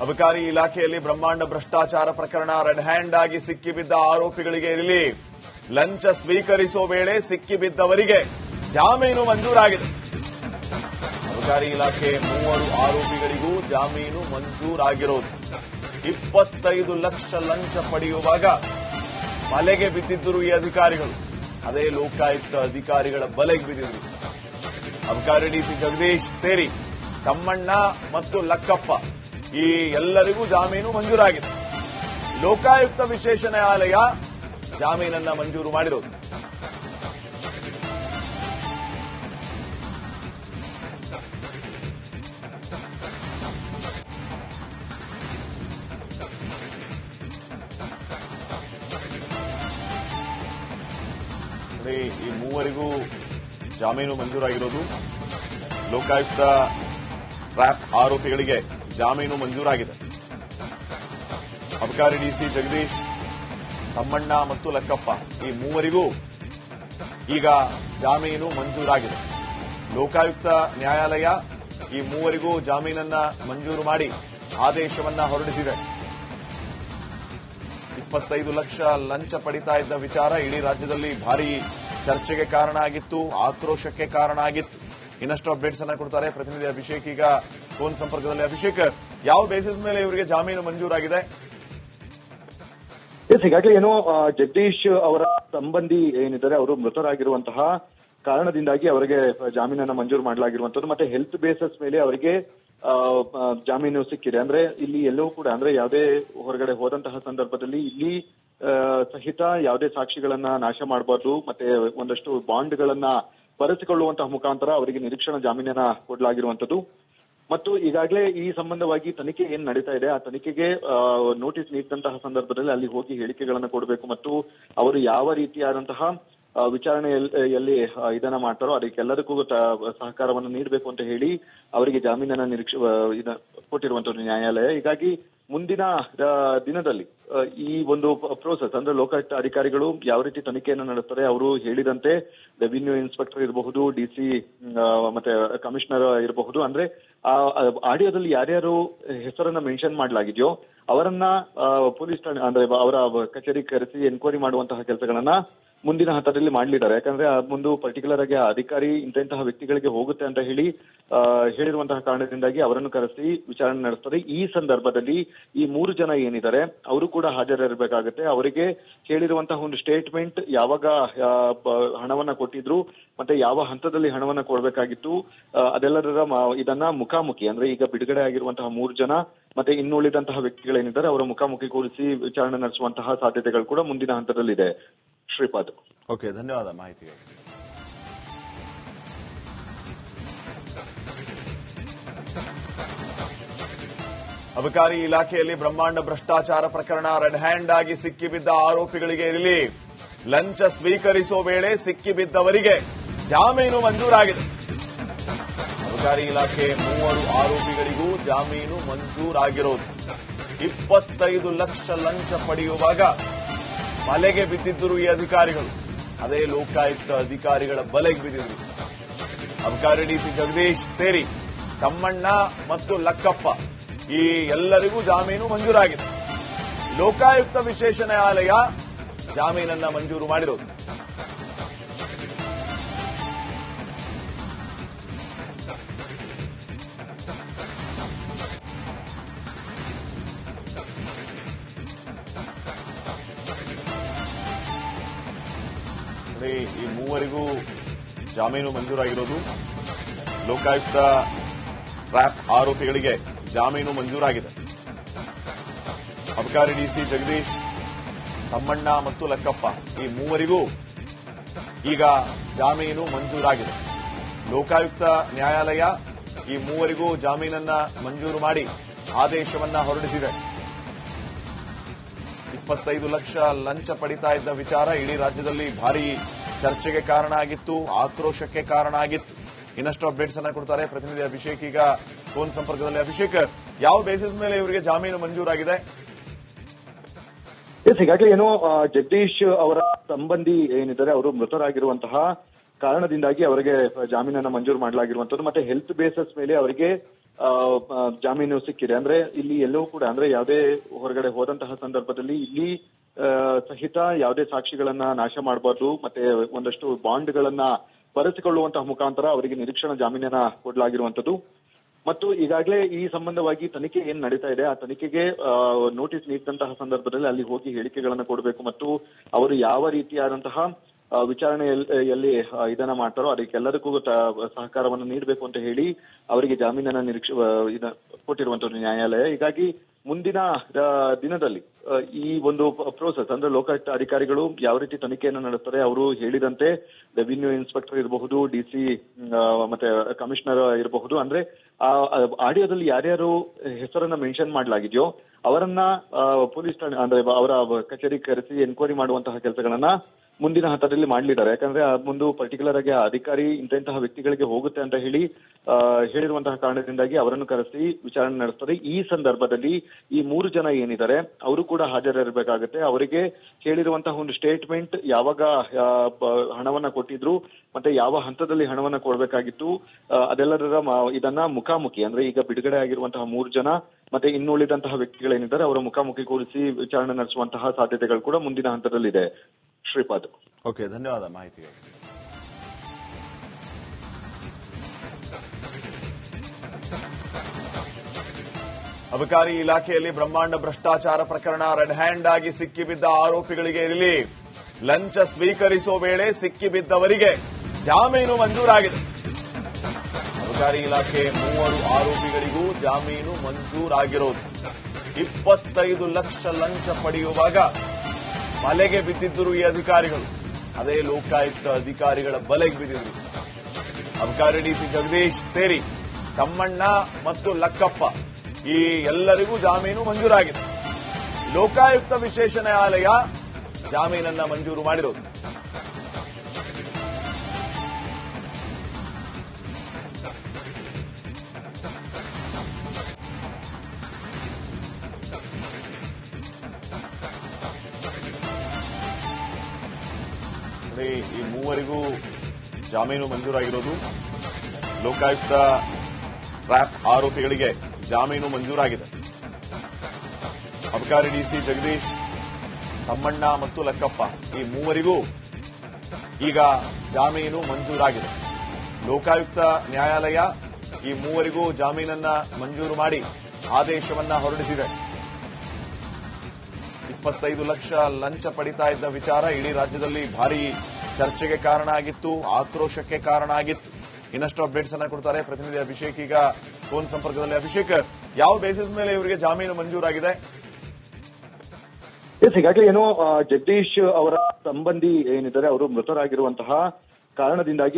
ಅಬಕಾರಿ ಇಲಾಖೆಯಲ್ಲಿ ಬ್ರಹ್ಮಾಂಡ ಭ್ರಷ್ಟಾಚಾರ ಪ್ರಕರಣ ರೆಡ್ ಹ್ಯಾಂಡ್ ಆಗಿ ಸಿಕ್ಕಿಬಿದ್ದ ಆರೋಪಿಗಳಿಗೆ ರಿಲೀಫ್. ಲಂಚ ಸ್ವೀಕರಿಸುವ ವೇಳೆ ಸಿಕ್ಕಿಬಿದ್ದವರಿಗೆ ಜಾಮೀನು ಮಂಜೂರಾಗಿದೆ. ಅಬಕಾರಿ ಇಲಾಖೆ 3 ಆರೋಪಿಗಳಿಗೂ ಜಾಮೀನು ಮಂಜೂರಾಗಿರೋದು. 25 ಲಕ್ಷ ಲಂಚ ಪಡೆಯುವಾಗ ಬಲೆಗೆ ಬಿದ್ದಿದ್ದರು ಈ ಅಧಿಕಾರಿಗಳು. ಅದೇ ಲೋಕಾಯುಕ್ತ ಅಧಿಕಾರಿಗಳ ಬಲೆಗೆ ಬಿದ್ದಿದ್ರು. ಅಬಕಾರಿ ಡಿಸಿ ಜಗದೀಶ್ ಸೇರಿ ತಮ್ಮಣ್ಣ ಮತ್ತು ಲಕ್ಕಪ್ಪ ಈ ಎಲ್ಲರಿಗೂ ಜಾಮೀನು ಮಂಜೂರಾಗಿದೆ. ಲೋಕಾಯುಕ್ತ ವಿಶೇಷ ನ್ಯಾಯಾಲಯ ಜಾಮೀನನ್ನ ಮಂಜೂರು ಮಾಡಿರೋದು. ಈ 3 ಜಾಮೀನು ಮಂಜೂರಾಗಿರೋದು. ಲೋಕಾಯುಕ್ತ ಟ್ರ್ಯಾಪ್ ಆರೋಪಿಗಳಿಗೆ ಜಾಮೀನು ಮಂಜೂರಾಗಿದೆ. ಅಬಕಾರಿ ಡಿಸಿ ಜಗದೀಶ್, ತಮ್ಮಣ್ಣ ಮತ್ತು ಲಕ್ಕಪ್ಪ ಈ 3 ಈಗ ಜಾಮೀನು ಮಂಜೂರಾಗಿದೆ. ಲೋಕಾಯುಕ್ತ ನ್ಯಾಯಾಲಯ ಈ 3 ಜಾಮೀನನ್ನ ಮಂಜೂರು ಮಾಡಿ ಆದೇಶವನ್ನ ಹೊರಡಿಸಿದೆ. 25 ಲಕ್ಷ ಲಂಚ ಪಡಿತಾ ಇದ್ದ ವಿಚಾರ ಇಡೀ ರಾಜ್ಯದಲ್ಲಿ ಭಾರಿ ಚರ್ಚೆಗೆ ಕಾರಣ ಆಗಿತ್ತು, ಆಕ್ರೋಶಕ್ಕೆ ಕಾರಣ ಆಗಿತ್ತು. ಇನ್ನಷ್ಟು ಅಪ್ಡೇಟ್ಸ್ ಅನ್ನ ಕೊಡ್ತಾರೆ ಪ್ರತಿನಿಧಿ ಅಭಿಷೇಕ್. ಈಗ ಫೋನ್ ಸಂಪರ್ಕದಲ್ಲಿ. ಅಭಿಷೇಕ್, ಯಾವ ಬೇಸಿಸ್ ಮೇಲೆ ಇವರಿಗೆ ಜಾಮೀನು ಮಂಜೂರಾಗಿದೆ? ಈಗಾಗಲೇ ಏನೋ ಜಗದೀಶ್ ಅವರ ಸಂಬಂಧಿ ಏನಿದ್ದಾರೆ ಅವರು ಮೃತರಾಗಿರುವಂತಹ ಕಾರಣದಿಂದಾಗಿ ಅವರಿಗೆ ಜಾಮೀನನ್ನ ಮಂಜೂರು ಮಾಡಲಾಗಿರುವಂತದ್ದು. ಮತ್ತೆ ಹೆಲ್ತ್ ಬೇಸಸ್ ಮೇಲೆ ಅವರಿಗೆ ಜಾಮೀನು ಸಿಕ್ಕಿದೆ. ಅಂದ್ರೆ ಇಲ್ಲಿ ಎಲ್ಲವೂ ಕೂಡ ಅಂದ್ರೆ ಯಾವುದೇ ಹೊರಗಡೆ ಹೋದಂತಹ ಸಂದರ್ಭದಲ್ಲಿ ಇಲ್ಲಿ ಸಹಿತ ಯಾವುದೇ ಸಾಕ್ಷಿಗಳನ್ನ ನಾಶ ಮಾಡಬಾರ್ದು. ಮತ್ತೆ ಒಂದಷ್ಟು ಬಾಂಡ್ಗಳನ್ನ ಬರೆಸಿಕೊಳ್ಳುವಂತಹ ಮುಖಾಂತರ ಅವರಿಗೆ ನಿರೀಕ್ಷಣಾ ಜಾಮೀನನ್ನ ಕೊಡಲಾಗಿರುವಂತದ್ದು. ಮತ್ತು ಈಗಾಗಲೇ ಈ ಸಂಬಂಧವಾಗಿ ತನಿಖೆ ಏನ್ ನಡೀತಾ ಇದೆ ಆ ತನಿಖೆಗೆ ನೋಟಿಸ್ ನೀಡಿದಂತಹ ಸಂದರ್ಭದಲ್ಲಿ ಅಲ್ಲಿ ಹೋಗಿ ಹೇಳಿಕೆಗಳನ್ನ ಕೊಡಬೇಕು ಮತ್ತು ಅವರು ಯಾವ ರೀತಿಯಾದಂತಹ ವಿಚಾರಣೆಯಲ್ಲಿ ಇದನ್ನ ಮಾಡ್ತಾರೋ ಅದಕ್ಕೆಲ್ಲದಕ್ಕೂ ಸಹಕಾರವನ್ನು ನೀಡಬೇಕು ಅಂತ ಹೇಳಿ ಅವರಿಗೆ ಜಾಮೀನನ್ನ ಕೊಟ್ಟಿರುವಂತದ್ದು ನ್ಯಾಯಾಲಯ. ಹೀಗಾಗಿ ಮುಂದಿನ ದಿನದಲ್ಲಿ ಈ ಒಂದು ಪ್ರೋಸೆಸ್ ಅಂದ್ರೆ ಲೋಕಾಯುಕ್ತ ಅಧಿಕಾರಿಗಳು ಯಾವ ರೀತಿ ತನಿಖೆಯನ್ನು ನಡೆಸ್ತಾರೆ, ಅವರು ಹೇಳಿದಂತೆ ರೆವಿನ್ಯೂ ಇನ್ಸ್ಪೆಕ್ಟರ್ ಇರಬಹುದು, ಡಿಸಿ ಮತ್ತೆ ಕಮಿಷನರ್ ಇರಬಹುದು, ಅಂದ್ರೆ ಆ ಆಡಿಯೋದಲ್ಲಿ ಯಾರ್ಯಾರು ಹೆಸರನ್ನ ಮೆನ್ಷನ್ ಮಾಡಲಾಗಿದೆಯೋ ಅವರನ್ನ ಪೊಲೀಸ್ ಠಾಣೆ ಅಂದ್ರೆ ಅವರ ಕಚೇರಿ ಕರೆಸಿ ಎನ್ಕ್ವೈರಿ ಮಾಡುವಂತಹ ಕೆಲಸಗಳನ್ನ ಮುಂದಿನ ಹಂತದಲ್ಲಿ ಮಾಡಲಿದ್ದಾರೆ. ಯಾಕಂದ್ರೆ ಮುಂದೆ ಪರ್ಟಿಕ್ಯುಲರ್ ಆಗಿ ಅಧಿಕಾರಿ ಇಂತಹ ವ್ಯಕ್ತಿಗಳಿಗೆ ಹೋಗುತ್ತೆ ಅಂತ ಹೇಳಿರುವಂತಹ ಕಾರಣದಿಂದಾಗಿ ಅವರನ್ನು ಕರೆಸಿ ವಿಚಾರಣೆ ನಡೆಸ್ತಾರೆ. ಈ ಸಂದರ್ಭದಲ್ಲಿ ಈ 3 ಜನ ಏನಿದ್ದಾರೆ ಅವರು ಕೂಡ ಹಾಜರಿರಬೇಕಾಗುತ್ತೆ. ಅವರಿಗೆ ಕೇಳಿರುವಂತಹ ಒಂದು ಸ್ಟೇಟ್ಮೆಂಟ್, ಯಾವಾಗ ಹಣವನ್ನ ಕೊಟ್ಟಿದ್ರು ಮತ್ತೆ ಯಾವ ಹಂತದಲ್ಲಿ ಹಣವನ್ನ ಕೊಡಬೇಕಾಗಿತ್ತು, ಅದೆಲ್ಲದರ ಇದನ್ನ ಮುಖಾಮುಖಿ ಅಂದ್ರೆ ಈಗ ಬಿಡುಗಡೆ ಆಗಿರುವಂತಹ 3 ಜನ ಮತ್ತೆ ಇನ್ನುಳಿದಂತಹ ವ್ಯಕ್ತಿಗಳೇನಿದ್ದಾರೆ ಅವರ ಮುಖಾಮುಖಿ ಕೂರಿಸಿ ವಿಚಾರಣೆ ನಡೆಸುವಂತಹ ಸಾಧ್ಯತೆಗಳು ಕೂಡ ಮುಂದಿನ ಹಂತದಲ್ಲಿದೆ. ಶ್ರೀಪಾದ್. ಓಕೆ, ಧನ್ಯವಾದ ಮಾಹಿತಿಗೆ. ಅಬಕಾರಿ ಇಲಾಖೆಯಲ್ಲಿ ಬ್ರಹ್ಮಾಂಡ ಭ್ರಷ್ಟಾಚಾರ ಪ್ರಕರಣ ರೆಡ್ ಹ್ಯಾಂಡ್ ಆಗಿ ಸಿಕ್ಕಿಬಿದ್ದ ಆರೋಪಿಗಳಿಗೆ ರಿಲೀಫ್. ಲಂಚ ಸ್ವೀಕರಿಸುವ ವೇಳೆ ಸಿಕ್ಕಿಬಿದ್ದವರಿಗೆ ಜಾಮೀನು ಮಂಜೂರಾಗಿದೆ. ಅಬಕಾರಿ ಇಲಾಖೆ 3 ಆರೋಪಿಗಳಿಗೂ ಜಾಮೀನು ಮಂಜೂರಾಗಿರೋದು. 25 ಲಕ್ಷ ಲಂಚ ಪಡೆಯುವಾಗ ಬಲೆಗೆ ಬಿದ್ದಿದ್ದರು ಈ ಅಧಿಕಾರಿಗಳು. ಅದೇ ಲೋಕಾಯುಕ್ತ ಅಧಿಕಾರಿಗಳ ಬಲೆಗೆ ಬಿದ್ದಿದ್ರು. ಅಬಕಾರಿ ಡಿಸಿ ಜಗದೀಶ್ ಸೇರಿ ತಮ್ಮಣ್ಣ ಮತ್ತು ಲಕ್ಕಪ್ಪ ಈ ಎಲ್ಲರಿಗೂ ಜಾಮೀನು ಮಂಜೂರಾಗಿದೆ. ಲೋಕಾಯುಕ್ತ ವಿಶೇಷ ನ್ಯಾಯಾಲಯ ಜಾಮೀನನ್ನ ಮಂಜೂರು ಮಾಡಿರೋದು. ಈ 3 ಜಾಮೀನು ಮಂಜೂರಾಗಿರೋದು. ಲೋಕಾಯುಕ್ತ ಟ್ರ್ಯಾಪ್ ಆರೋಪಿಗಳಿಗೆ ಜಾಮೀನು ಮಂಜೂರಾಗಿದೆ. ಅಬಕಾರಿ ಡಿಸಿ ಜಗದೀಶ್, ತಮ್ಮಣ್ಣ ಮತ್ತು ಲಕ್ಕಪ್ಪ ಈ 3 ಈಗ ಜಾಮೀನು ಮಂಜೂರಾಗಿದೆ. ಲೋಕಾಯುಕ್ತ ನ್ಯಾಯಾಲಯ ಈ 3 ಜಾಮೀನನ್ನ ಮಂಜೂರು ಮಾಡಿ ಆದೇಶವನ್ನ ಹೊರಡಿಸಿದೆ. 25 ಲಕ್ಷ ಲಂಚ ಪಡಿತಾ ಇದ್ದ ವಿಚಾರ ಇಡೀ ರಾಜ್ಯದಲ್ಲಿ ಭಾರಿ ಚರ್ಚೆಗೆ ಕಾರಣ ಆಗಿತ್ತು, ಆಕ್ರೋಶಕ್ಕೆ ಕಾರಣ ಆಗಿತ್ತು. ಇನ್ನಷ್ಟು ಅಪ್ಡೇಟ್ಸ್ ಅನ್ನ ಕೊಡ್ತಾರೆ ಪ್ರತಿನಿಧಿ ಅಭಿಷೇಕ್. ಈಗ ಫೋನ್ ಸಂಪರ್ಕದಲ್ಲಿ. ಅಭಿಷೇಕ್, ಯಾವ ಬೇಸಿಸ್ ಮೇಲೆ ಇವರಿಗೆ ಜಾಮೀನು ಮಂಜೂರಾಗಿದೆ? ಈಗಾಗಲೇ ಏನೋ ಜಗದೀಶ್ ಅವರ ಸಂಬಂಧಿ ಏನಿದ್ದಾರೆ ಅವರು ಮೃತರಾಗಿರುವಂತಹ ಕಾರಣದಿಂದಾಗಿ ಅವರಿಗೆ ಜಾಮೀನನ್ನ ಮಂಜೂರು ಮಾಡಲಾಗಿರುವಂತದ್ದು. ಮತ್ತೆ ಹೆಲ್ತ್ ಬೇಸಸ್ ಮೇಲೆ ಅವರಿಗೆ ಜಾಮೀನು ಸಿಕ್ಕಿದೆ. ಅಂದ್ರೆ ಇಲ್ಲಿ ಎಲ್ಲವೂ ಕೂಡ ಅಂದ್ರೆ ಯಾವುದೇ ಹೊರಗಡೆ ಹೋದಂತಹ ಸಂದರ್ಭದಲ್ಲಿ ಇಲ್ಲಿ ಸಹಿತ ಯಾವುದೇ ಸಾಕ್ಷಿಗಳನ್ನ ನಾಶ ಮಾಡಬಾರ್ದು, ಮತ್ತೆ ಒಂದಷ್ಟು ಬಾಂಡ್ಗಳನ್ನ ಬರೆಸಿಕೊಳ್ಳುವಂತಹ ಮುಖಾಂತರ ಅವರಿಗೆ ನಿರೀಕ್ಷಣಾ ಜಾಮೀನನ್ನ ಕೊಡಲಾಗಿರುವಂತದ್ದು. ಮತ್ತು ಈಗಾಗಲೇ ಈ ಸಂಬಂಧವಾಗಿ ತನಿಖೆ ಏನ್ ನಡೀತಾ ಇದೆ, ಆ ತನಿಖೆಗೆ ನೋಟಿಸ್ ನೀಡಿದಂತಹ ಸಂದರ್ಭದಲ್ಲಿ ಅಲ್ಲಿ ಹೋಗಿ ಹೇಳಿಕೆಗಳನ್ನ ಕೊಡಬೇಕು ಮತ್ತು ಅವರು ಯಾವ ರೀತಿಯಾದಂತಹ ವಿಚಾರಣೆಯಲ್ಲಿ ಇದನ್ನ ಮಾಡ್ತಾರೋ ಅದಕ್ಕೆಲ್ಲದಕ್ಕೂ ಸಹಕಾರವನ್ನು ನೀಡಬೇಕು ಅಂತ ಹೇಳಿ ಅವರಿಗೆ ಜಾಮೀನನ್ನ ಕೊಟ್ಟಿರುವಂತದ್ದು ನ್ಯಾಯಾಲಯ. ಹೀಗಾಗಿ ಮುಂದಿನ ದಿನದಲ್ಲಿ ಈ ಒಂದು ಪ್ರೋಸೆಸ್ ಅಂದ್ರೆ ಲೋಕಾಯುಕ್ತ ಅಧಿಕಾರಿಗಳು ಯಾವ ರೀತಿ ತನಿಖೆಯನ್ನು ನಡೆಸ್ತಾರೆ, ಅವರು ಹೇಳಿದಂತೆ ರೆವಿನ್ಯೂ ಇನ್ಸ್ಪೆಕ್ಟರ್ ಇರಬಹುದು, ಡಿಸಿ ಮತ್ತೆ ಕಮಿಷನರ್ ಇರಬಹುದು, ಅಂದ್ರೆ ಆ ಆಡಿಯೋದಲ್ಲಿ ಯಾರ್ಯಾರು ಹೆಸರನ್ನ ಮೆನ್ಷನ್ ಮಾಡಲಾಗಿದೆಯೋ ಅವರನ್ನ ಪೊಲೀಸ್ ಠಾಣೆ ಅಂದ್ರೆ ಅವರ ಕಚೇರಿ ಕರೆಸಿ ಎನ್ಕ್ವೈರಿ ಮಾಡುವಂತಹ ಕೆಲಸಗಳನ್ನ ಮುಂದಿನ ಹಂತದಲ್ಲಿ ಮಾಡಲಿದ್ದಾರೆ. ಯಾಕಂದ್ರೆ ಮುಂದೆ ಪರ್ಟಿಕ್ಯುಲರ್ ಆಗಿ ಅಧಿಕಾರಿ ಇಂತಹ ವ್ಯಕ್ತಿಗಳಿಗೆ ಹೋಗುತ್ತೆ ಅಂತ ಹೇಳಿರುವಂತಹ ಕಾರಣದಿಂದಾಗಿ ಅವರನ್ನು ಕರೆಸಿ ವಿಚಾರಣೆ ನಡೆಸ್ತಾರೆ. ಈ ಸಂದರ್ಭದಲ್ಲಿ ಈ 3 ಜನ ಏನಿದ್ದಾರೆ ಅವರು ಕೂಡ ಹಾಜರಿರಬೇಕಾಗುತ್ತೆ. ಅವರಿಗೆ ಹೇಳಿರುವಂತಹ ಒಂದು ಸ್ಟೇಟ್ಮೆಂಟ್, ಯಾವಾಗ ಹಣವನ್ನ ಕೊಟ್ಟಿದ್ರು ಮತ್ತೆ ಯಾವ ಹಂತದಲ್ಲಿ ಹಣವನ್ನ ಕೊಡಬೇಕಾಗಿತ್ತು, ಅದೆಲ್ಲದರ ಇದನ್ನ ಮುಖಾಮುಖಿ ಅಂದ್ರೆ ಈಗ ಬಿಡುಗಡೆ ಆಗಿರುವಂತಹ 3 ಜನ ಮತ್ತೆ ಇನ್ನುಳಿದಂತಹ ವ್ಯಕ್ತಿಗಳೇನಿದ್ದಾರೆ ಅವರ ಮುಖಾಮುಖಿ ಕೂರಿಸಿ ವಿಚಾರಣೆ ನಡೆಸುವಂತಹ ಸಾಧ್ಯತೆಗಳು ಕೂಡ ಮುಂದಿನ ಹಂತದಲ್ಲಿದೆ. ಶ್ರೀಪಾದ್. ಓಕೆ, ಧನ್ಯವಾದ ಮಾಹಿತಿಗೆ. ಅಬಕಾರಿ ಇಲಾಖೆಯಲ್ಲಿ ಬ್ರಹ್ಮಾಂಡ ಭ್ರಷ್ಟಾಚಾರ ಪ್ರಕರಣ ರೆಡ್ ಹ್ಯಾಂಡ್ ಆಗಿ ಸಿಕ್ಕಿಬಿದ್ದ ಆರೋಪಿಗಳಿಗೆ ರಿಲೀಫ್. ಲಂಚ ಸ್ವೀಕರಿಸುವ ವೇಳೆ ಸಿಕ್ಕಿಬಿದ್ದವರಿಗೆ ಜಾಮೀನು ಮಂಜೂರಾಗಿದೆ. ಅಬಕಾರಿ ಇಲಾಖೆ 3 ಆರೋಪಿಗಳಿಗೂ ಜಾಮೀನು ಮಂಜೂರಾಗಿರೋದು. 25 ಲಕ್ಷ ಲಂಚ ಪಡೆಯುವಾಗ ಬಲೆಗೆ ಬಿದ್ದಿದ್ದರು ಈ ಅಧಿಕಾರಿಗಳು. ಅದೇ ಲೋಕಾಯುಕ್ತ ಅಧಿಕಾರಿಗಳ ಬಲೆಗೆ ಬಿದ್ದಿದ್ರು. ಅಬಕಾರಿ ಡಿಸಿ ಜಗದೀಶ್ ಸೇರಿ ತಮ್ಮಣ್ಣ ಮತ್ತು ಲಕ್ಕಪ್ಪ ಈ ಎಲ್ಲರಿಗೂ ಜಾಮೀನು ಮಂಜೂರಾಗಿದೆ. ಲೋಕಾಯುಕ್ತ ವಿಶೇಷ ನ್ಯಾಯಾಲಯ ಜಾಮೀನನ್ನ ಮಂಜೂರು ಮಾಡಿರೋದು. ಈ 3 ಜಾಮೀನು ಮಂಜೂರಾಗಿರೋದು. ಲೋಕಾಯುಕ್ತ ಟ್ರ್ಯಾಪ್ ಆರೋಪಿಗಳಿಗೆ ಜಾಮೀನು ಮಂಜೂರಾಗಿದೆ. ಅಬಕಾರಿ ಡಿಸಿ ಜಗದೀಶ್, ತಮ್ಮಣ್ಣ ಮತ್ತು ಲಕ್ಕಪ್ಪ ಈ 3 ಈಗ ಜಾಮೀನು ಮಂಜೂರಾಗಿದೆ. ಲೋಕಾಯುಕ್ತ ನ್ಯಾಯಾಲಯ ಈ 3 ಜಾಮೀನನ್ನ ಮಂಜೂರು ಮಾಡಿ ಆದೇಶವನ್ನ ಹೊರಡಿಸಿದೆ. 25 ಲಕ್ಷ ಲಂಚ ಪಡಿತಾ ಇದ್ದ ವಿಚಾರ ಇಡೀ ರಾಜ್ಯದಲ್ಲಿ ಭಾರಿ ಚರ್ಚೆಗೆ ಕಾರಣ ಆಗಿತ್ತು, ಆಕ್ರೋಶಕ್ಕೆ ಕಾರಣ ಆಗಿತ್ತು. ಇನ್ನಷ್ಟು ಅಪ್ಡೇಟ್ಸ್ ಅನ್ನ ಕೊಡ್ತಾರೆ ಪ್ರತಿನಿಧಿ ಅಭಿಷೇಕ್. ಈಗ ಫೋನ್ ಸಂಪರ್ಕದಲ್ಲಿ. ಅಭಿಷೇಕ್, ಯಾವ ಬೇಸಿಸ್ ಮೇಲೆ ಇವರಿಗೆ ಜಾಮೀನು ಮಂಜೂರಾಗಿದೆ? ಈಗಾಗಲೇ ಏನೋ ಜಗದೀಶ್ ಅವರ ಸಂಬಂಧಿ ಏನಿದ್ದಾರೆ ಅವರು ಮೃತರಾಗಿರುವಂತಹ ಕಾರಣದಿಂದಾಗಿ